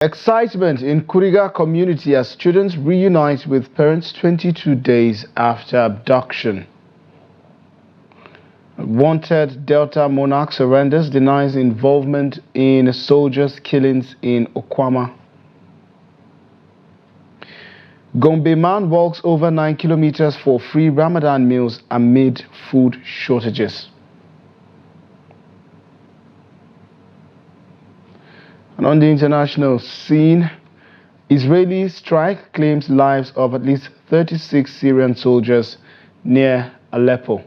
Excitement in Kuriga community as students reunite with parents 22 days after abduction. Wanted Delta monarch surrenders, denies involvement in soldiers' killings in Okwama. Gombe man walks over 9 kilometers for free Ramadan meals amid food shortages. And on the international scene, Israeli strike claims lives of at least 36 Syrian soldiers near Aleppo.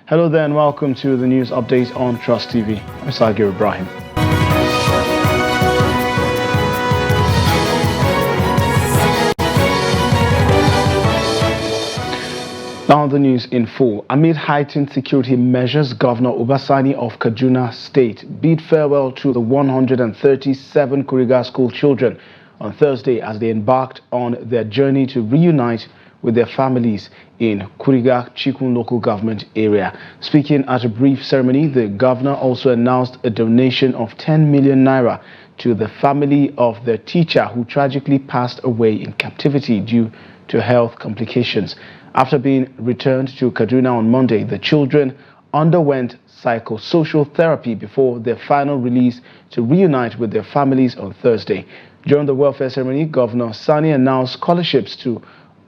Hello there and welcome to the news update on Trust TV. I'm Sagir Ibrahim. Now the news in full. Amid heightened security measures, Governor Obasani of Kaduna State bid farewell to the 137 Kuriga school children on Thursday as they embarked on their journey to reunite with their families in Kuriga Chikun local government area. Speaking at a brief ceremony, the governor also announced a donation of 10 million naira to the family of the teacher who tragically passed away in captivity due to health complications. After being returned to Kaduna on Monday, the children underwent psychosocial therapy before their final release to reunite with their families on Thursday. During the welfare ceremony, Governor Sani announced scholarships to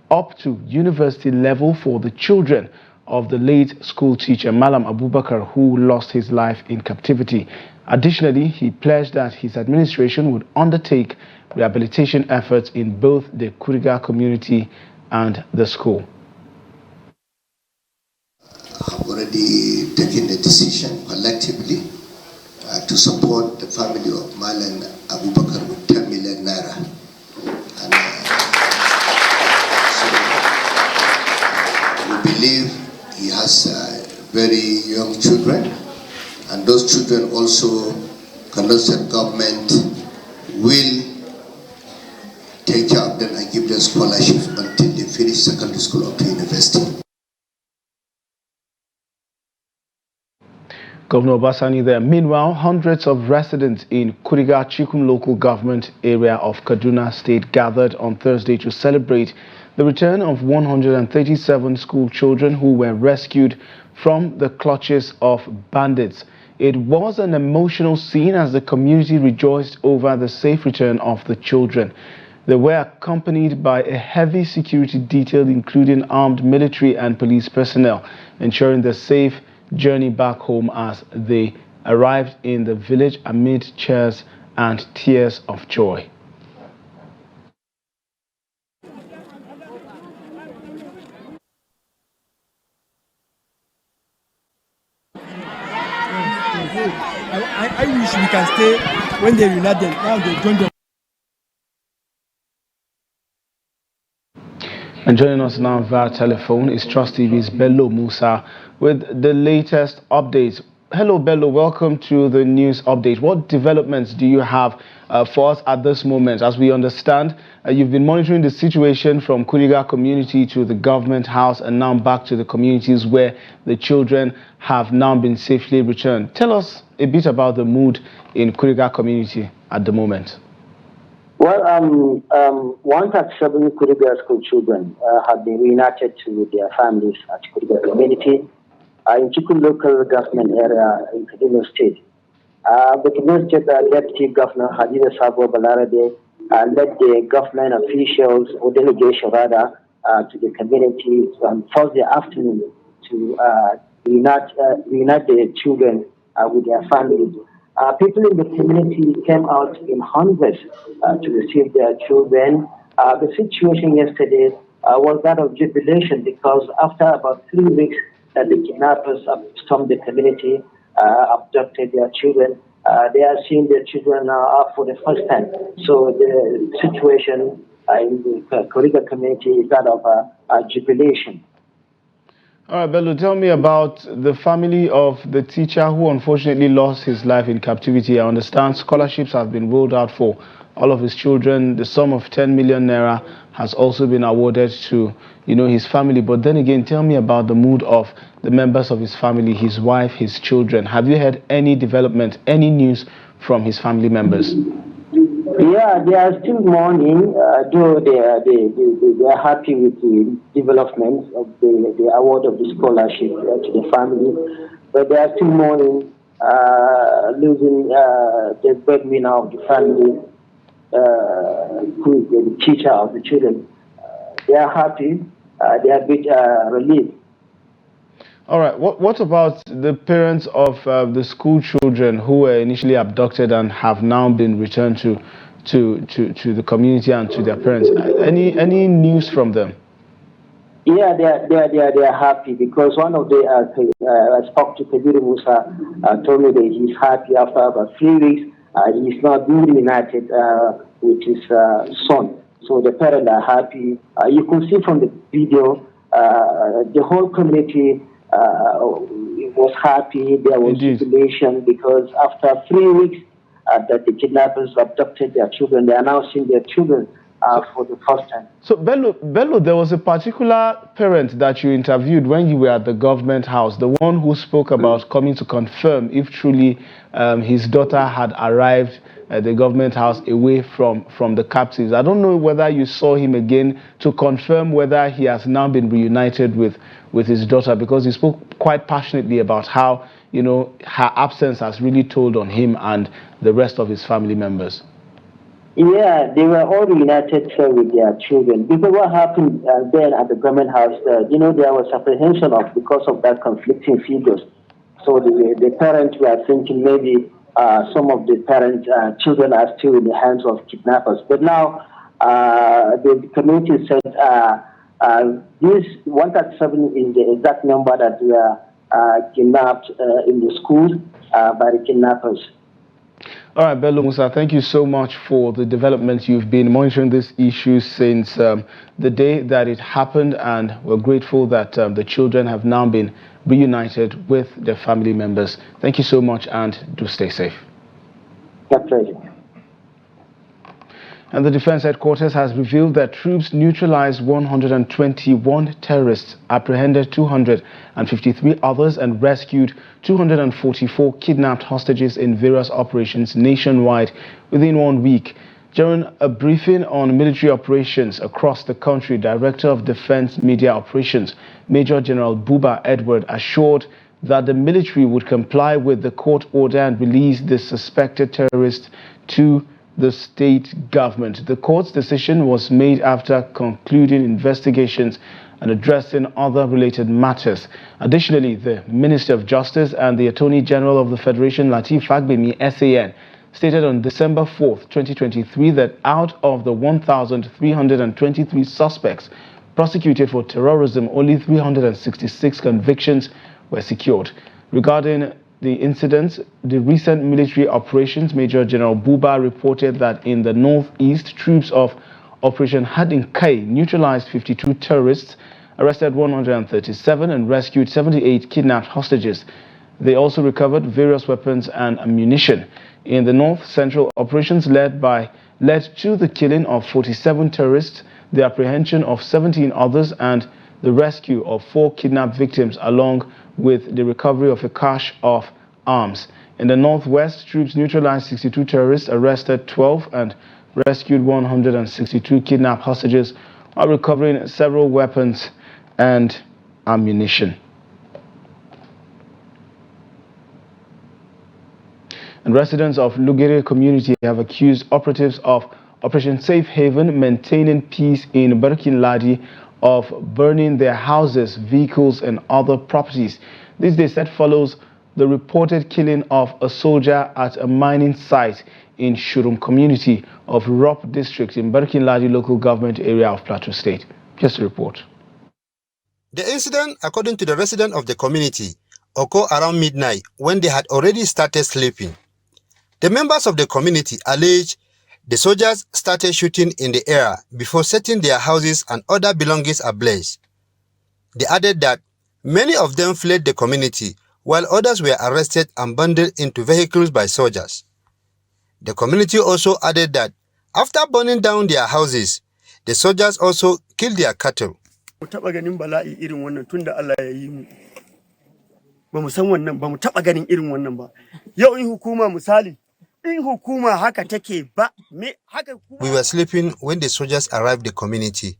up to university level for the children of the late school teacher Malam Abubakar, who lost his life in captivity. Additionally, he pledged that his administration would undertake rehabilitation efforts in both the Kuriga community and the school. Have already taken the decision collectively to support the family of Malam Abubakar with 10 million naira. And so we believe he has very young children, and those children also, Kaduna State government will take care of them and give them scholarships until they finish secondary school up to university. Governor Obasani there. Meanwhile, hundreds of residents in Kuriga Chikun local government area of Kaduna State gathered on Thursday to celebrate the return of 137 school children who were rescued from the clutches of bandits. It was an emotional scene as the community rejoiced over the safe return of the children. They were accompanied by a heavy security detail including armed military and police personnel, ensuring the safe journey back home as they arrived in the village amid cheers and tears of joy. I wish we can stay when they reunite them. Now they join them. And joining us now via telephone is Trust TV's Bello Musa with the latest updates. Hello Bello, welcome to the news update. What developments do you have for us at this moment? As we understand, you've been monitoring the situation from Kuriga community to the government house and now back to the communities where the children have now been safely returned. Tell us a bit about the mood in Kuriga community at the moment. Well, 137 Kuriga school children have been reunited to their families at Kuriga community in Chikun local government area in Kaduna State. The Kaduna State Deputy Governor Hadiza Sabo Balarade led the government officials or delegation rather to the community on Thursday afternoon to reunite the children with their families. People in the community came out in hundreds to receive their children. The situation yesterday was that of jubilation because after about 3 weeks that the kidnappers stormed the community, abducted their children, they are seeing their children now for the first time. So the situation in the Kuriga community is that of jubilation. All right, Bello, tell me about the family of the teacher who unfortunately lost his life in captivity. I understand scholarships have been rolled out for all of his children. The sum of 10 million naira has also been awarded to, his family. But then again, tell me about the mood of the members of his family, his wife, his children. Have you heard any development, any news from his family members? Yeah, they are still mourning, though they are happy with the development of the award of the scholarship to the family, but they are still mourning losing the breadwinner of the family, who is the teacher of the children. They are happy, they are a bit relieved. All right. What about the parents of the school children who were initially abducted and have now been returned to the community and to their parents? Any news from them? Yeah, they are happy because one of the I spoke to Kabiru Musa, told me that he's happy after about 3 weeks. He's not being reunited with his son. So the parents are happy. You can see from the video, the whole community was happy. There was jubilation because after 3 weeks that the kidnappers abducted their children, they are now seeing their children for the first time. So Bello, there was a particular parent that you interviewed when you were at the government house, the one who spoke about coming to confirm if truly his daughter had arrived at the government house away from the captives. I don't know whether you saw him again to confirm whether he has now been reunited with his daughter, because he spoke quite passionately about how, you know, her absence has really told on him and the rest of his family members. Yeah, they were all reunited with their children. Because what happened then at the government house, you know, there was apprehension of because of that conflicting figures. So the parents were thinking maybe some of the parents' children are still in the hands of kidnappers. But now the community said this 137 is the exact number that were kidnapped in the schools by the kidnappers. All right, Bello Musa, thank you so much for the developments. You've been monitoring this issue since the day that it happened, and we're grateful that the children have now been reunited with their family members. Thank you so much, and do stay safe. My pleasure. And the Defense Headquarters has revealed that troops neutralized 121 terrorists, apprehended 253 others, and rescued 244 kidnapped hostages in various operations nationwide within 1 week. During a briefing on military operations across the country, Director of Defense Media Operations, Major General Buba Edward, assured that the military would comply with the court order and release the suspected terrorists to the state government. The court's decision was made after concluding investigations and addressing other related matters. Additionally, the Minister of Justice and the Attorney General of the Federation, Lateef Fagbemi, SAN, stated on December 4th, 2023, that out of the 1,323 suspects prosecuted for terrorism, only 366 convictions were secured. Regarding the incidents, the recent military operations, Major General Buba reported that in the northeast, troops of Operation Hadin Kai neutralized 52 terrorists, arrested 137, and rescued 78 kidnapped hostages. They also recovered various weapons and ammunition. In the north, central operations led to the killing of 47 terrorists, the apprehension of 17 others, and the rescue of 4 kidnapped victims, along with the recovery of a cache of arms. In the northwest, troops neutralized 62 terrorists, arrested 12, and rescued 162 kidnapped hostages, while recovering several weapons and ammunition. And residents of Lugere community have accused operatives of Operation Safe Haven, maintaining peace in Barkin Ladi, of burning their houses, vehicles, and other properties. This, they said, follows the reported killing of a soldier at a mining site in Shurum community of Rop district in Barkin Ladi local government area of Plateau State. Just a report. The incident, according to the resident of the community, occurred around midnight when they had already started sleeping. The members of the community allege the soldiers started shooting in the air before setting their houses and other belongings ablaze. They added that many of them fled the community, while others were arrested and bundled into vehicles by soldiers. The community also added that after burning down their houses, the soldiers also killed their cattle. We were sleeping when the soldiers arrived the community.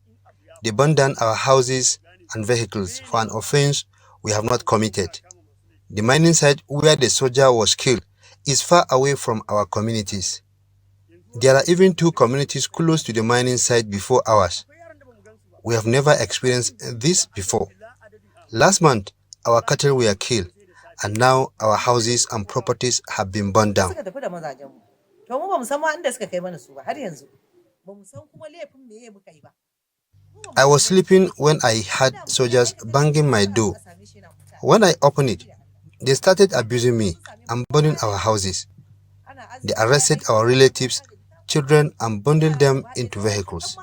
They burned down our houses and vehicles for an offense we have not committed. The mining site where the soldier was killed is far away from our communities. There are even 2 communities close to the mining site before ours. We have never experienced this before. Last month, our cattle were killed, and now our houses and properties have been burned down. I was sleeping when I heard soldiers banging my door. When I opened it, they started abusing me and burning our houses. They arrested our relatives, children, and bundled them into vehicles.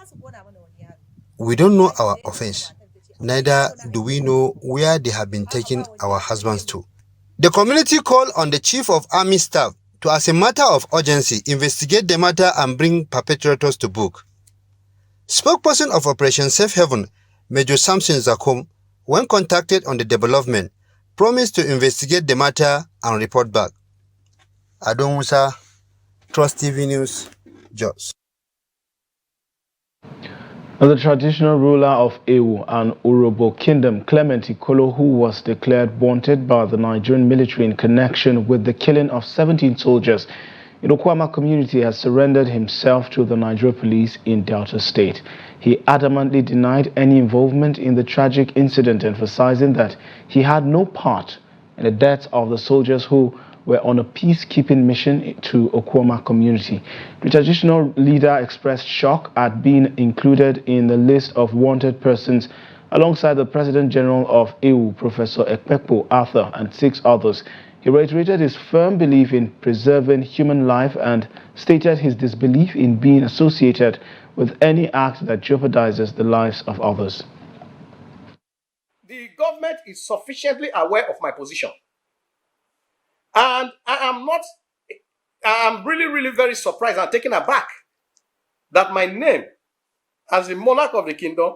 We don't know our offense. Neither do we know where they have been taking our husbands to. The community called on the Chief of Army Staff to, as a matter of urgency, investigate the matter and bring perpetrators to book. Spokesperson of Operation Safe Haven, Major Samson Zakom, when contacted on the development, promised to investigate the matter and report back. Adon Musa, Trust TV News, Jos. The traditional ruler of Ewu and Urobo Kingdom, Clement Ikolo, who was declared wanted by the Nigerian military in connection with the killing of 17 soldiers in Okwama community, has surrendered himself to the Nigerian police in Delta State. He adamantly denied any involvement in the tragic incident, emphasizing that he had no part in the death of the soldiers who were on a peacekeeping mission to Okwama community. The traditional leader expressed shock at being included in the list of wanted persons alongside the President General of Ewu, Professor Ekpekpo Arthur, and 6 others. He reiterated his firm belief in preserving human life and stated his disbelief in being associated with any act that jeopardizes the lives of others. The government is sufficiently aware of my position. And I am really very surprised and taken aback that my name as the monarch of the kingdom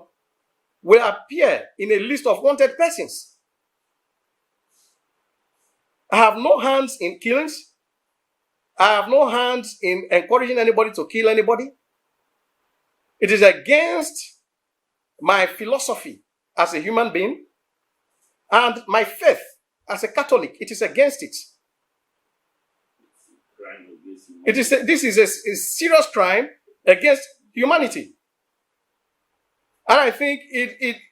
will appear in a list of wanted persons. I have no hands in killings. I have no hands in encouraging anybody to kill anybody. It is against my philosophy as a human being and my faith as a Catholic. It is against it. This is a serious crime against humanity. And I think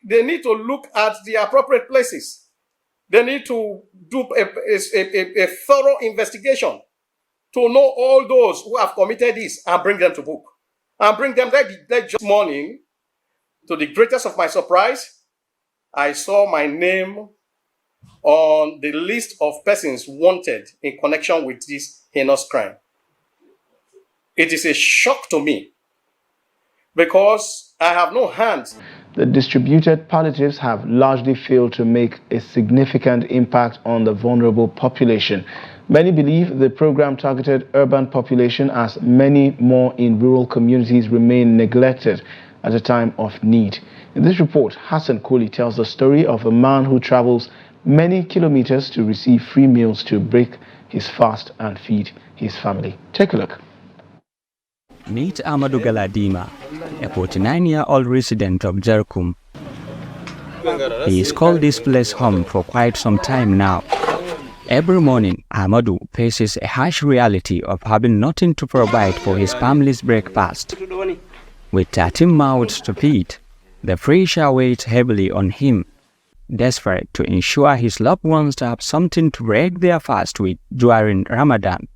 they need to look at the appropriate places. They need to do a thorough investigation to know all those who have committed this and bring them to book. And bring them that just morning, to the greatest of my surprise, I saw my name on the list of persons wanted in connection with this heinous crime. It is a shock to me because I have no hands. The distributed palliatives have largely failed to make a significant impact on the vulnerable population. Many believe the program targeted urban population as many more in rural communities remain neglected at a time of need. In this report, Hassan Koli tells the story of a man who travels many kilometers to receive free meals to break his fast and feed his family. Take a look. Meet Amadou Galadima, a 49-year-old resident of Jerkum. He has called this place home for quite some time now. Every morning, Amadou faces a harsh reality of having nothing to provide for his family's breakfast. With 13 mouths to feed, the pressure weighs heavily on him. Desperate to ensure his loved ones have something to break their fast with during Ramadan,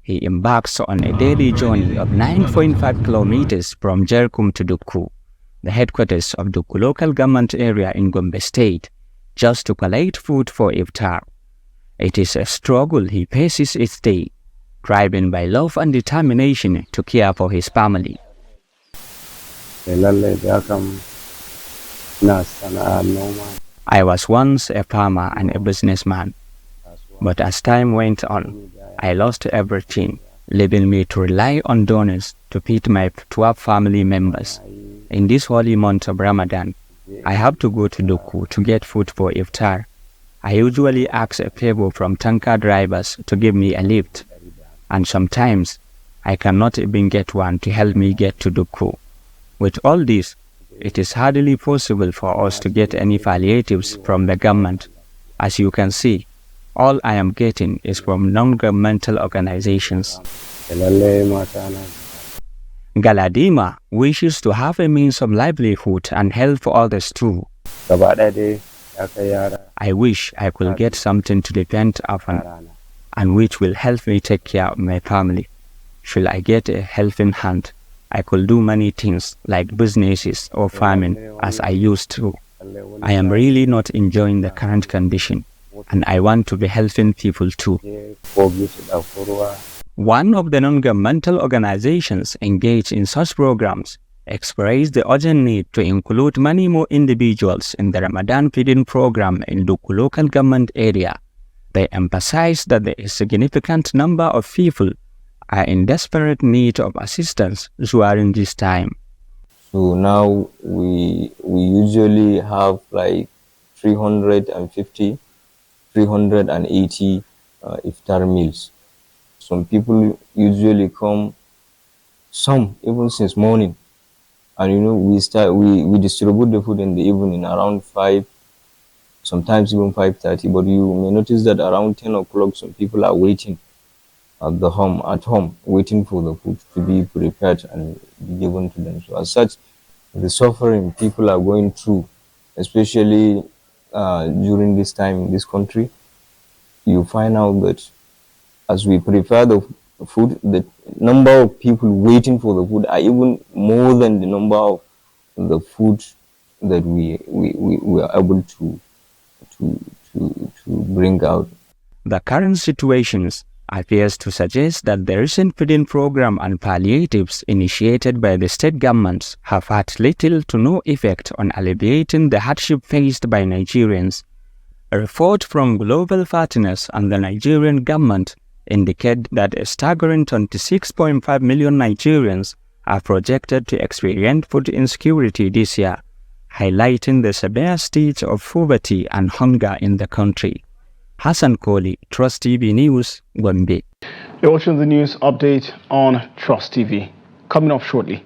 he embarks on a daily journey of 9.5 kilometers from Jerkum to Dukku, the headquarters of Dukku local government area in Gombe State, just to collect food for iftar. It is a struggle he faces each day, driven by love and determination to care for his family. I was once a farmer and a businessman, but as time went on, I lost everything, leaving me to rely on donors to feed my 12 family members. In this holy month of Ramadan, I have to go to Dukku to get food for iftar. I usually ask a favor from tanker drivers to give me a lift. and sometimes I cannot even get one to help me get to Duku. With all this, it is hardly possible for us to get any palliatives from the government. As you can see, all I am getting is from non-governmental organizations. Galadima wishes to have a means of livelihood and help others too. I wish I could get something to depend upon and which will help me take care of my family. Should I get a helping hand, I could do many things like businesses or farming as I used to. I am really not enjoying the current condition and I want to be helping people too. One of the non-governmental organizations engaged in such programs expressed the urgent need to include many more individuals in the Ramadan feeding program in Duku local government area. They emphasized that there is a significant number of people are in desperate need of assistance during this time. So now we usually have like 350, 380 iftar meals. Some people usually come, some even since morning, and we distribute the food in the evening around 5, sometimes even 5:30. But you may notice that around 10 o'clock, some people are waiting at home, waiting for the food to be prepared and given to them. So as such, the suffering people are going through, especially during this time in this country, you find out that as we prepare the food, the number of people waiting for the food are even more than the number of the food that we are able to bring out. The current situations appears to suggest that the recent feeding program and palliatives initiated by the state governments have had little to no effect on alleviating the hardship faced by Nigerians. A report from Global Partners and the Nigerian government indicate that a staggering 26.5 million Nigerians are projected to experience food insecurity this year, highlighting the severe state of poverty and hunger in the country. Hassan Kohli, Trust TV News, Gombe. You're watching the news update on Trust TV. Coming up shortly.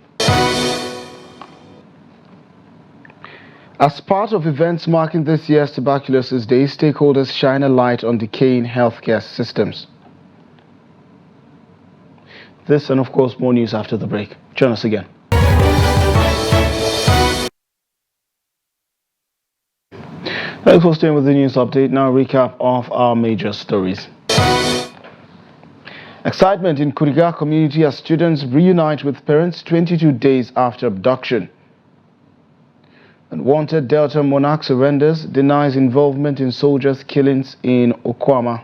As part of events marking this year's Tuberculosis Day, stakeholders shine a light on decaying healthcare systems. This and of course more news after the break. Join us again. Thanks for staying with the news update. Now a recap of our major stories. Excitement in Kuriga community as students reunite with parents 22 days after abduction. Unwanted Delta monarch surrenders, denies involvement in soldiers' killings in Okwama.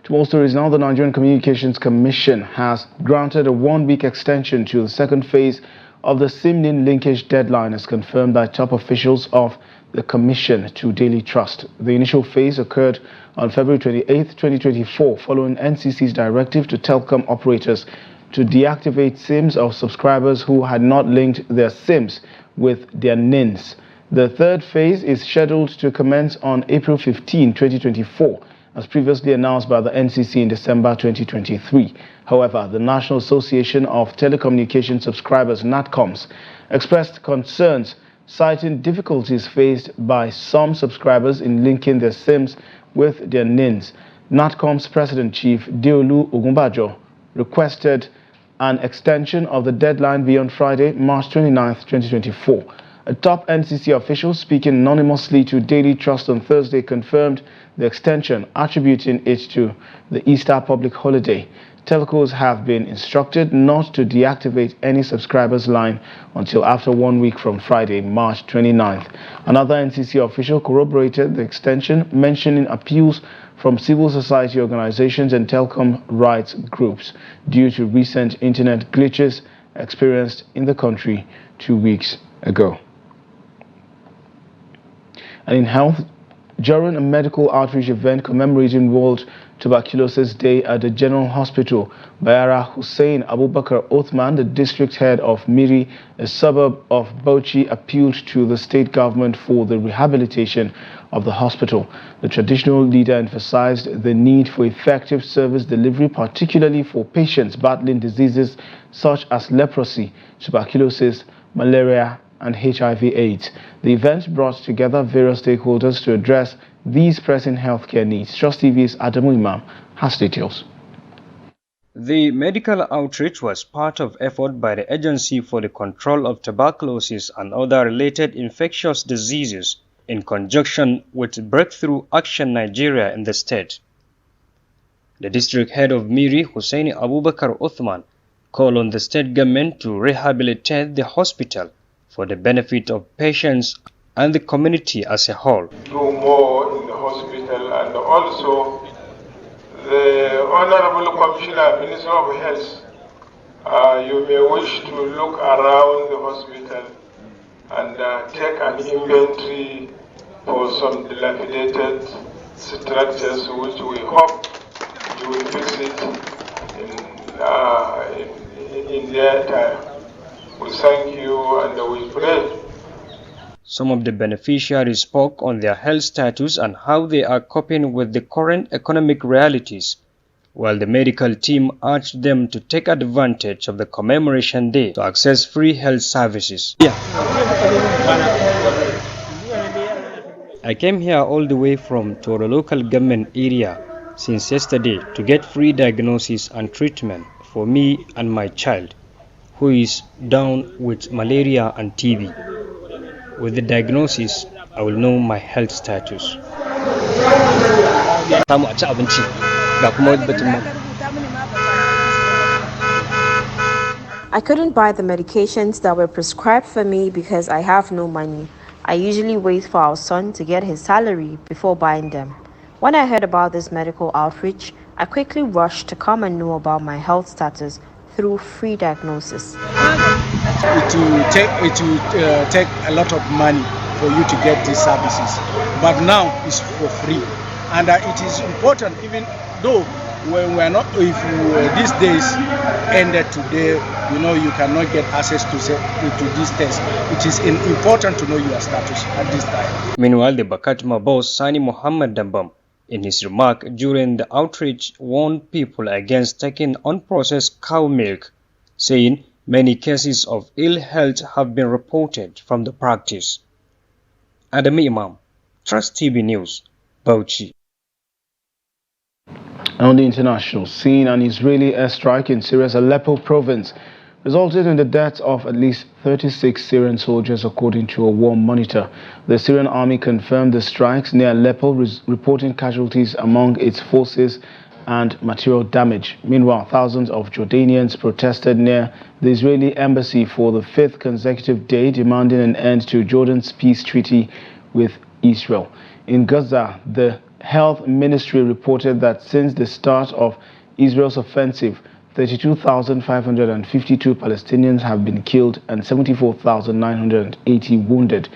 To more stories now, the Nigerian Communications Commission has granted a one-week extension to the second phase of the SIMNIN linkage deadline as confirmed by top officials of the Commission to Daily Trust. The initial phase occurred on February 28, 2024, following NCC's directive to telecom operators to deactivate SIMs of subscribers who had not linked their SIMs with their NINs. The third phase is scheduled to commence on April 15, 2024. As previously announced by the NCC in December 2023. However, the National Association of Telecommunication Subscribers, NATCOMS, expressed concerns citing difficulties faced by some subscribers in linking their SIMs with their NINs. NATCOMS President Chief Deolu Ogunbajo requested an extension of the deadline beyond Friday, March 29, 2024. A top NCC official speaking anonymously to Daily Trust on Thursday confirmed the extension, attributing it to the Easter public holiday. Telcos have been instructed not to deactivate any subscriber's line until after 1 week from Friday, March 29th. Another NCC official corroborated the extension, mentioning appeals from civil society organizations and telecom rights groups due to recent internet glitches experienced in the country 2 weeks ago. And in health, During a medical outreach event commemorating World Tuberculosis Day at the General Hospital, Bayara Hussein Abubakar Othman, the district head of Miri, a suburb of Bauchi, appealed to the state government for the rehabilitation of the hospital. The traditional leader emphasized the need for effective service delivery, particularly for patients battling diseases such as leprosy, tuberculosis, malaria, and HIV/AIDS. The event brought together various stakeholders to address these pressing healthcare needs. Trust TV's Adamu Imam has details. The medical outreach was part of effort by the Agency for the Control of Tuberculosis and other related infectious diseases in conjunction with Breakthrough Action Nigeria in the state. The district head of Miri, Hussein Abubakar Othman, called on the state government to rehabilitate the hospital for the benefit of patients and the community as a whole. Do more in the hospital, and also the Honorable Commissioner, Minister of Health, you may wish to look around the hospital and take an inventory for some dilapidated structures which we hope you will visit in their time. We thank you and we pray. Some of the beneficiaries spoke on their health status and how they are coping with the current economic realities, while the medical team urged them to take advantage of the commemoration day to access free health services. I came here all the way from Toro local government area since yesterday to get free diagnosis and treatment for me and my child, who is down with malaria and TB. With the diagnosis, I will know my health status. I couldn't buy the medications that were prescribed for me because I have no money. I usually wait for our son to get his salary before buying them. When I heard about this medical outreach, I quickly rushed to come and know about my health status through free diagnosis. It will take a lot of money for you to get these services, but now it's for free, and it is important. Even though when we are not, if these days ended today, you cannot get access to this test. It is important to know your status at this time. Meanwhile, the Bakatma boss Sani Muhammad Dambam, in his remark during the outreach, warned people against taking unprocessed cow milk, saying many cases of ill health have been reported from the practice. Adam Imam, Trust TV News, Bauchi. On the international scene, an Israeli airstrike in Syria's Aleppo province resulted in the deaths of at least 36 Syrian soldiers, according to a war monitor. The Syrian army confirmed the strikes near Aleppo, reporting casualties among its forces and material damage. Meanwhile, thousands of Jordanians protested near the Israeli embassy for the 5th consecutive day, demanding an end to Jordan's peace treaty with Israel. In Gaza, the Health Ministry reported that since the start of Israel's offensive, 32,552 Palestinians have been killed and 74,980 wounded.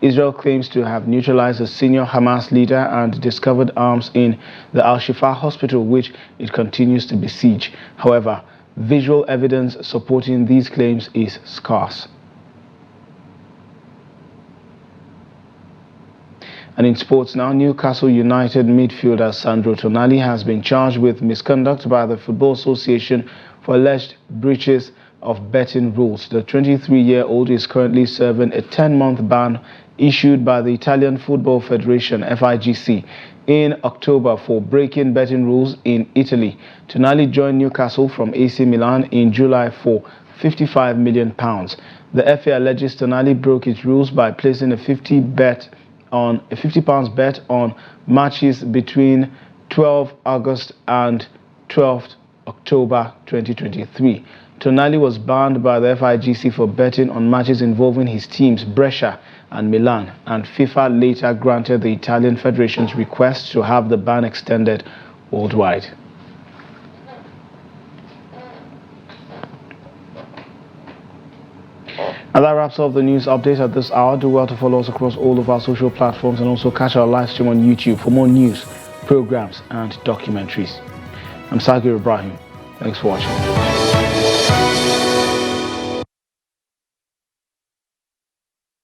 Israel claims to have neutralized a senior Hamas leader and discovered arms in the Al-Shifa hospital, which it continues to besiege. However, visual evidence supporting these claims is scarce. And in sports now, Newcastle United midfielder Sandro Tonali has been charged with misconduct by the Football Association for alleged breaches of betting rules. The 23-year-old is currently serving a 10-month ban issued by the Italian Football Federation, FIGC, in October for breaking betting rules in Italy. Tonali joined Newcastle from AC Milan in July for £55 million. The FA alleges Tonali broke its rules by placing a £50 bet on matches between 12 August and 12 October 2023. Tonali was banned by the FIGC for betting on matches involving his teams Brescia and Milan, and FIFA later granted the Italian Federation's request to have the ban extended worldwide. And that's that wraps up the news update at this hour. Do well to follow us across all of our social platforms and also catch our live stream on YouTube for more news, programs and documentaries. I'm Sagir Ibrahim. Thanks for watching.